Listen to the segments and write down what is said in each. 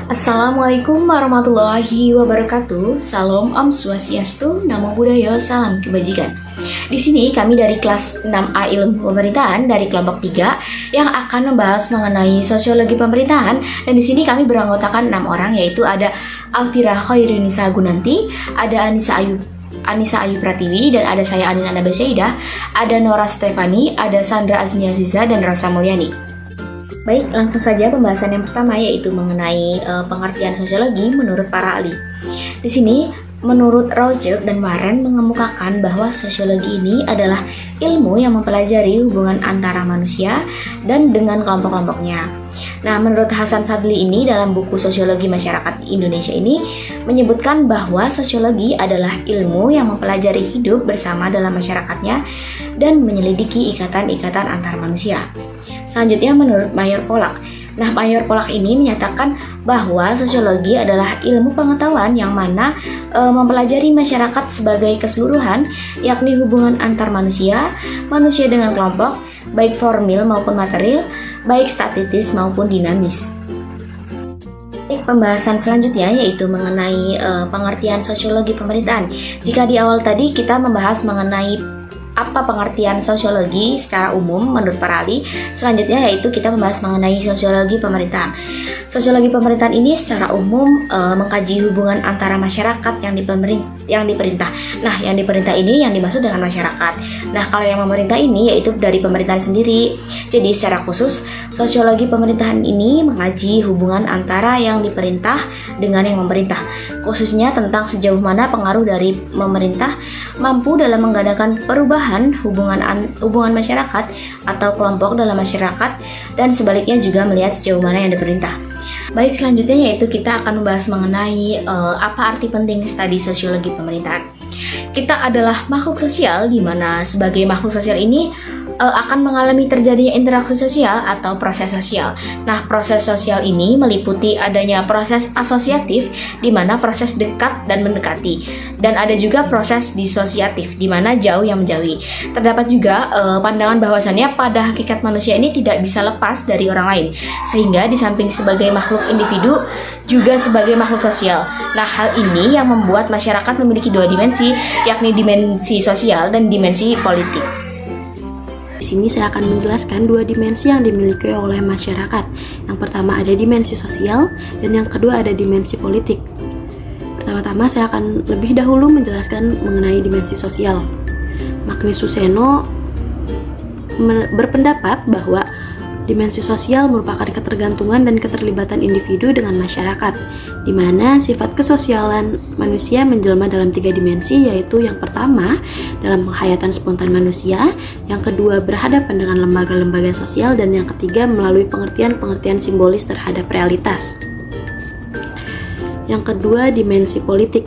Assalamualaikum warahmatullahi wabarakatuh. Salam Om Swastiastu, Namo Buddhaya, salam kebajikan. Di sini kami dari kelas 6A Ilmu Pemerintahan dari kelompok 3 yang akan membahas mengenai sosiologi pemerintahan, dan di sini kami beranggotakan 6 orang, yaitu ada Alfira Khairunisa Gunanti, ada Anissa Ayu Pratiwi, dan ada saya Anina Nabasyahidah, ada Nora Stefani, ada Sandra Azmi Aziza, dan Rosa Mulyani. Baik, langsung saja pembahasan yang pertama, yaitu mengenai pengertian sosiologi menurut para ahli. Di sini, menurut Roger dan Warren mengemukakan bahwa sosiologi ini adalah ilmu yang mempelajari hubungan antara manusia dan dengan kelompok-kelompoknya. Nah, menurut Hasan Sadli ini dalam buku Sosiologi Masyarakat Indonesia ini menyebutkan bahwa sosiologi adalah ilmu yang mempelajari hidup bersama dalam masyarakatnya dan menyelidiki ikatan-ikatan antar manusia. Selanjutnya menurut Mayor Polak. Nah, Mayor Polak ini menyatakan bahwa sosiologi adalah ilmu pengetahuan yang mana mempelajari masyarakat sebagai keseluruhan, yakni hubungan antar manusia, manusia dengan kelompok, baik formil maupun material, baik statis maupun dinamis. Pembahasan selanjutnya yaitu mengenai pengertian sosiologi pemerintahan. Jika di awal tadi kita membahas mengenai apa pengertian sosiologi secara umum menurut para ahli, selanjutnya yaitu kita membahas mengenai sosiologi pemerintahan. Sosiologi pemerintahan ini secara umum mengkaji hubungan antara masyarakat yang diperintah. Nah, yang diperintah ini yang dimaksud dengan masyarakat. Nah, kalau yang memerintah ini yaitu dari pemerintahan sendiri. Jadi secara khusus, sosiologi pemerintahan ini mengkaji hubungan antara yang diperintah dengan yang memerintah, khususnya tentang sejauh mana pengaruh dari memerintah mampu dalam mengadakan perubahan hubungan masyarakat atau kelompok dalam masyarakat, dan sebaliknya juga melihat sejauh mana yang diperintah. Baik, selanjutnya yaitu kita akan membahas mengenai apa arti penting studi sosiologi pemerintahan. Kita adalah makhluk sosial, di mana sebagai makhluk sosial ini akan mengalami terjadinya interaksi sosial atau proses sosial. Nah, proses sosial ini meliputi adanya proses asosiatif, di mana proses dekat dan mendekati, dan ada juga proses disosiatif, di mana jauh yang menjauhi. Terdapat juga pandangan bahwasannya pada hakikat manusia ini tidak bisa lepas dari orang lain, sehingga di samping sebagai makhluk individu, juga sebagai makhluk sosial. Nah, hal ini yang membuat masyarakat memiliki dua dimensi, yakni dimensi sosial dan dimensi politik. Di sini saya akan menjelaskan dua dimensi yang dimiliki oleh masyarakat. Yang pertama ada dimensi sosial, dan yang kedua ada dimensi politik. Pertama-tama saya akan lebih dahulu menjelaskan mengenai dimensi sosial. Magnus Suseno berpendapat bahwa dimensi sosial merupakan ketergantungan dan keterlibatan individu dengan masyarakat, di mana sifat kesosialan manusia menjelma dalam 3 dimensi, yaitu yang pertama dalam penghayatan spontan manusia, yang kedua berhadapan dengan lembaga-lembaga sosial, dan yang ketiga melalui pengertian-pengertian simbolis terhadap realitas. Yang kedua, dimensi politik.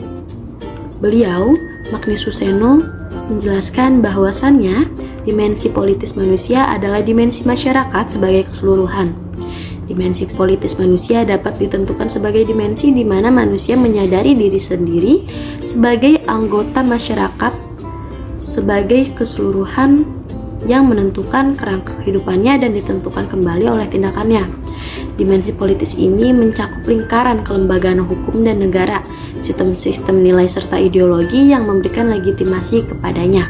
Beliau, Magnus Suseno, menjelaskan bahwasannya dimensi politis manusia adalah dimensi masyarakat sebagai keseluruhan. Dimensi politis manusia dapat ditentukan sebagai dimensi di mana manusia menyadari diri sendiri sebagai anggota masyarakat sebagai keseluruhan yang menentukan kerangka kehidupannya dan ditentukan kembali oleh tindakannya. Dimensi politis ini mencakup lingkaran kelembagaan hukum dan negara, sistem-sistem nilai serta ideologi yang memberikan legitimasi kepadanya.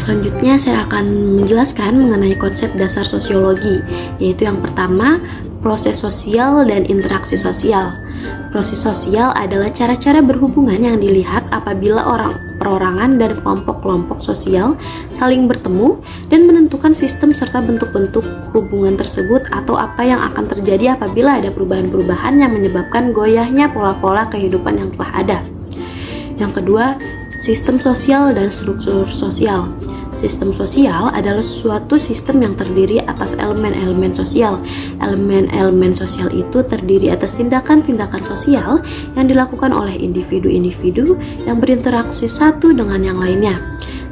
Selanjutnya saya akan menjelaskan mengenai konsep dasar sosiologi, yaitu yang pertama, proses sosial dan interaksi sosial. Proses sosial adalah cara-cara berhubungan yang dilihat apabila perorangan dan kelompok-kelompok sosial saling bertemu dan menentukan sistem serta bentuk-bentuk hubungan tersebut, atau apa yang akan terjadi apabila ada perubahan-perubahan yang menyebabkan goyahnya pola-pola kehidupan yang telah ada. Yang kedua, sistem sosial dan struktur sosial. Sistem sosial adalah suatu sistem yang terdiri atas elemen-elemen sosial. Elemen-elemen sosial itu terdiri atas tindakan-tindakan sosial yang dilakukan oleh individu-individu yang berinteraksi satu dengan yang lainnya.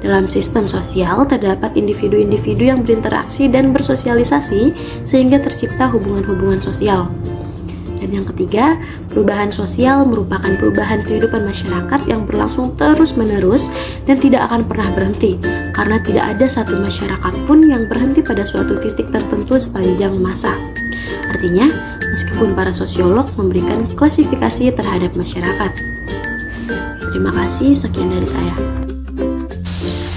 Dalam sistem sosial terdapat individu-individu yang berinteraksi dan bersosialisasi sehingga tercipta hubungan-hubungan sosial. Dan yang ketiga, perubahan sosial merupakan perubahan kehidupan masyarakat yang berlangsung terus-menerus dan tidak akan pernah berhenti, karena tidak ada satu masyarakat pun yang berhenti pada suatu titik tertentu sepanjang masa. Artinya, meskipun para sosiolog memberikan klasifikasi terhadap masyarakat. Terima kasih, sekian dari saya.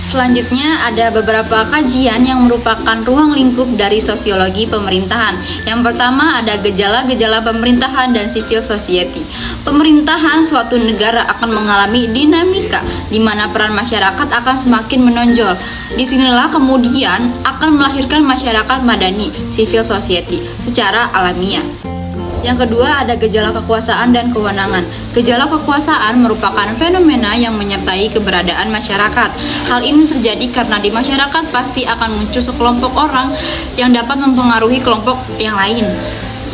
Selanjutnya ada beberapa kajian yang merupakan ruang lingkup dari sosiologi pemerintahan. Yang pertama ada gejala-gejala pemerintahan dan civil society. Pemerintahan suatu negara akan mengalami dinamika di mana peran masyarakat akan semakin menonjol. Disinilah kemudian akan melahirkan masyarakat madani, civil society, secara alamiah. Yang kedua ada gejala kekuasaan dan kewenangan. Gejala kekuasaan merupakan fenomena yang menyertai keberadaan masyarakat. Hal ini terjadi karena di masyarakat pasti akan muncul sekelompok orang yang dapat mempengaruhi kelompok yang lain.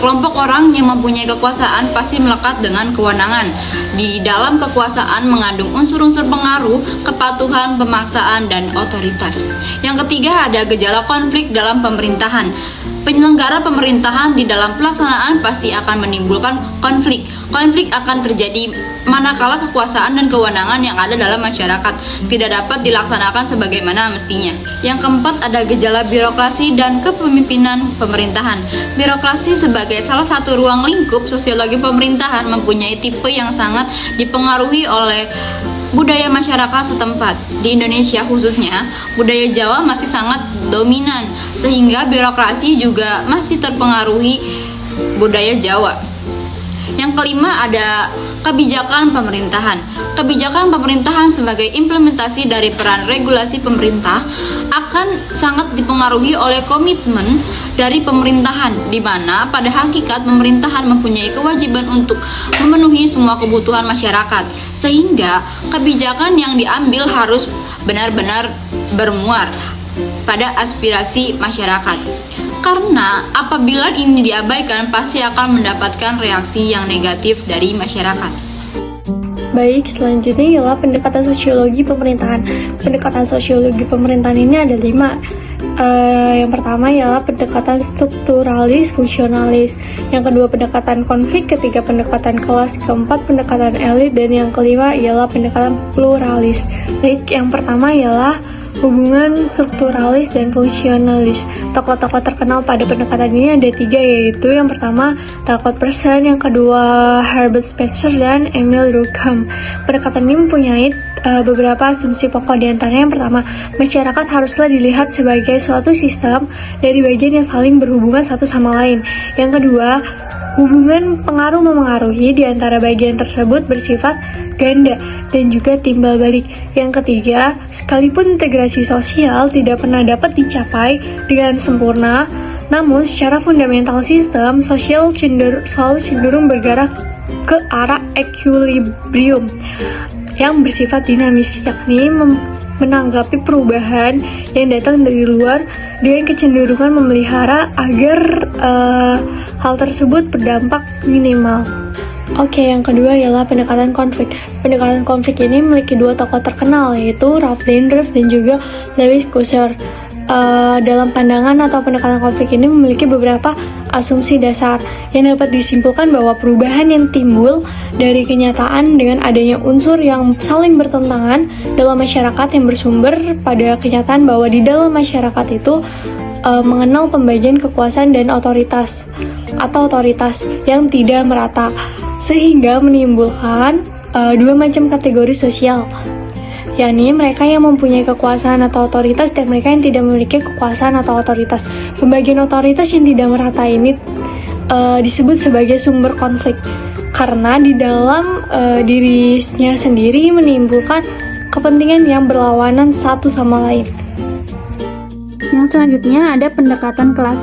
Kelompok orang yang mempunyai kekuasaan pasti melekat dengan kewenangan. Di dalam kekuasaan mengandung unsur-unsur pengaruh, kepatuhan, pemaksaan, dan otoritas. Yang ketiga ada gejala konflik dalam pemerintahan. Penyelenggara pemerintahan di dalam pelaksanaan pasti akan menimbulkan konflik. Konflik akan terjadi manakala kekuasaan dan kewenangan yang ada dalam masyarakat tidak dapat dilaksanakan sebagaimana mestinya. Yang keempat ada gejala birokrasi dan kepemimpinan pemerintahan. Birokrasi sebagai salah satu ruang lingkup sosiologi pemerintahan mempunyai tipe yang sangat dipengaruhi oleh budaya masyarakat setempat. Di Indonesia khususnya, budaya Jawa masih sangat dominan, sehingga birokrasi juga masih terpengaruhi budaya Jawa. Yang kelima ada kebijakan pemerintahan. Kebijakan pemerintahan sebagai implementasi dari peran regulasi pemerintah akan sangat dipengaruhi oleh komitmen dari pemerintahan, di mana pada hakikat pemerintahan mempunyai kewajiban untuk memenuhi semua kebutuhan masyarakat, sehingga kebijakan yang diambil harus benar-benar bermuara pada aspirasi masyarakat. Karena apabila ini diabaikan pasti akan mendapatkan reaksi yang negatif dari masyarakat. Baik, selanjutnya ialah pendekatan sosiologi pemerintahan. Pendekatan sosiologi pemerintahan ini ada 5. Yang pertama ialah pendekatan strukturalis fungsionalis. Yang kedua pendekatan konflik, ketiga pendekatan kelas, keempat pendekatan elit, dan yang kelima ialah pendekatan pluralis. Baik, yang pertama ialah hubungan strukturalis dan fungsionalis. Tokoh-tokoh terkenal pada pendekatan ini ada 3, yaitu yang pertama Talcott Pearson, yang kedua Herbert Spencer, dan Emil Durkheim. Pendekatan ini mempunyai beberapa asumsi pokok, diantaranya yang pertama, masyarakat haruslah dilihat sebagai suatu sistem dari bagian yang saling berhubungan satu sama lain. Yang kedua, hubungan pengaruh memengaruhi di antara bagian tersebut bersifat ganda dan juga timbal balik. Yang ketiga, sekalipun integrasi sosial tidak pernah dapat dicapai dengan sempurna, namun secara fundamental sistem sosial selalu cenderung bergerak ke arah equilibrium yang bersifat dinamis, yakni menanggapi perubahan yang datang dari luar dengan kecenderungan memelihara agar hal tersebut berdampak minimal. Oke, yang kedua ialah pendekatan konflik. Pendekatan konflik ini memiliki 2 tokoh terkenal, yaitu Ralph Dahrendorf dan juga Lewis Kusser. Dalam pandangan atau pendekatan konflik ini memiliki beberapa asumsi dasar yang dapat disimpulkan bahwa perubahan yang timbul dari kenyataan dengan adanya unsur yang saling bertentangan dalam masyarakat yang bersumber pada kenyataan bahwa di dalam masyarakat itu mengenal pembagian kekuasaan dan otoritas atau otoritas yang tidak merata, sehingga menimbulkan 2 macam kategori sosial, yakni mereka yang mempunyai kekuasaan atau otoritas dan mereka yang tidak memiliki kekuasaan atau otoritas. Pembagian otoritas yang tidak merata ini disebut sebagai sumber konflik, karena di dalam dirinya sendiri menimbulkan kepentingan yang berlawanan satu sama lain. Yang selanjutnya ada pendekatan kelas.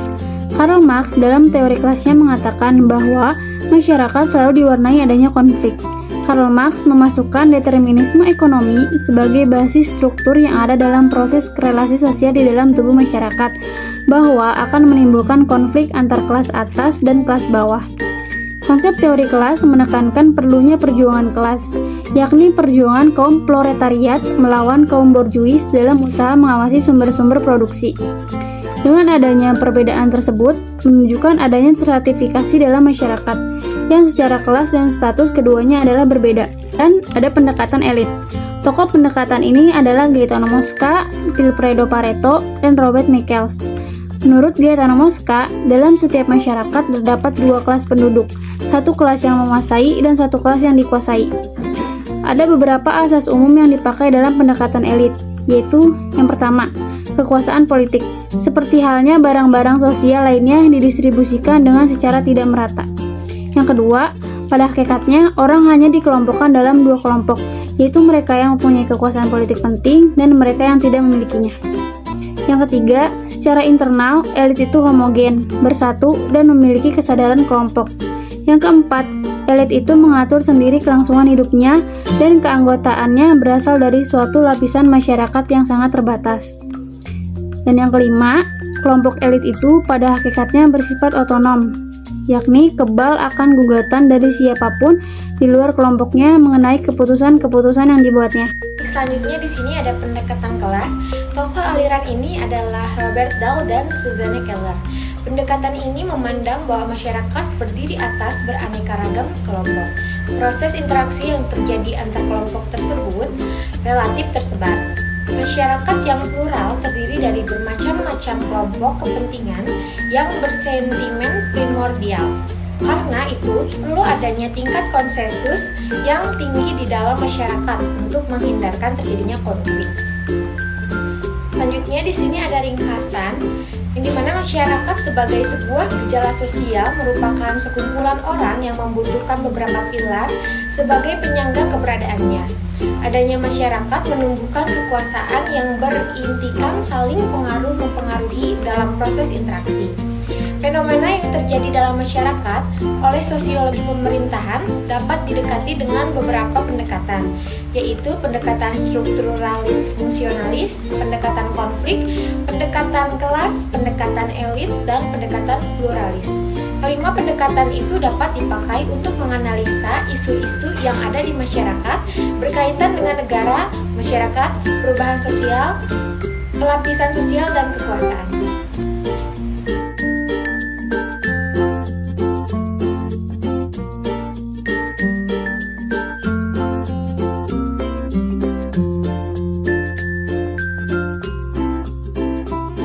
Karl Marx dalam teori kelasnya mengatakan bahwa masyarakat selalu diwarnai adanya konflik. Karl Marx memasukkan determinisme ekonomi sebagai basis struktur yang ada dalam proses relasi sosial di dalam tubuh masyarakat, bahwa akan menimbulkan konflik antar kelas atas dan kelas bawah. Konsep teori kelas menekankan perlunya perjuangan kelas, yakni perjuangan kaum proletariat melawan kaum borjuis dalam usaha mengawasi sumber-sumber produksi. Dengan adanya perbedaan tersebut, menunjukkan adanya stratifikasi dalam masyarakat, yang secara kelas dan status keduanya adalah berbeda. Dan ada pendekatan elit. Tokoh pendekatan ini adalah Gaetano Mosca, Vilfredo Pareto, dan Robert Michels. Menurut Gaetano Mosca, dalam setiap masyarakat terdapat dua kelas penduduk, satu kelas yang menguasai dan satu kelas yang dikuasai. Ada beberapa asas umum yang dipakai dalam pendekatan elit, yaitu yang pertama, kekuasaan politik. Seperti halnya barang-barang sosial lainnya didistribusikan dengan secara tidak merata. Yang kedua, pada hakikatnya orang hanya dikelompokkan dalam dua kelompok, yaitu mereka yang mempunyai kekuasaan politik penting dan mereka yang tidak memilikinya. Yang ketiga, secara internal, elit itu homogen, bersatu, dan memiliki kesadaran kelompok. Yang keempat, elit itu mengatur sendiri kelangsungan hidupnya dan keanggotaannya berasal dari suatu lapisan masyarakat yang sangat terbatas. Dan yang kelima, kelompok elit itu pada hakikatnya bersifat otonom, yakni kebal akan gugatan dari siapapun di luar kelompoknya mengenai keputusan-keputusan yang dibuatnya. Selanjutnya di sini ada pendekatan kelas. Tokoh aliran ini adalah Robert Dahl dan Susanne Keller. Pendekatan ini memandang bahwa masyarakat berdiri atas beraneka ragam kelompok. Proses interaksi yang terjadi antar kelompok tersebut relatif tersebar. Masyarakat yang plural terdiri dari bermacam-macam kelompok kepentingan yang bersentimen primordial. Karena itu, perlu adanya tingkat konsensus yang tinggi di dalam masyarakat untuk menghindarkan terjadinya konflik. Selanjutnya di sini ada ringkasan, yang dimana masyarakat sebagai sebuah gejala sosial merupakan sekumpulan orang yang membutuhkan beberapa pilar sebagai penyangga keberadaannya. Adanya masyarakat menumbuhkan kekuasaan yang berintikan saling mempengaruhi dalam proses interaksi. Fenomena yang terjadi dalam masyarakat oleh sosiologi pemerintahan dapat didekati dengan beberapa pendekatan, yaitu pendekatan strukturalis fungsionalis, pendekatan konflik, pendekatan kelas, pendekatan elit, dan pendekatan pluralis. Kelima pendekatan itu dapat dipakai untuk menganalisa isu-isu yang ada di masyarakat berkaitan dengan negara, masyarakat, perubahan sosial, pelapisan sosial, dan kekuasaan.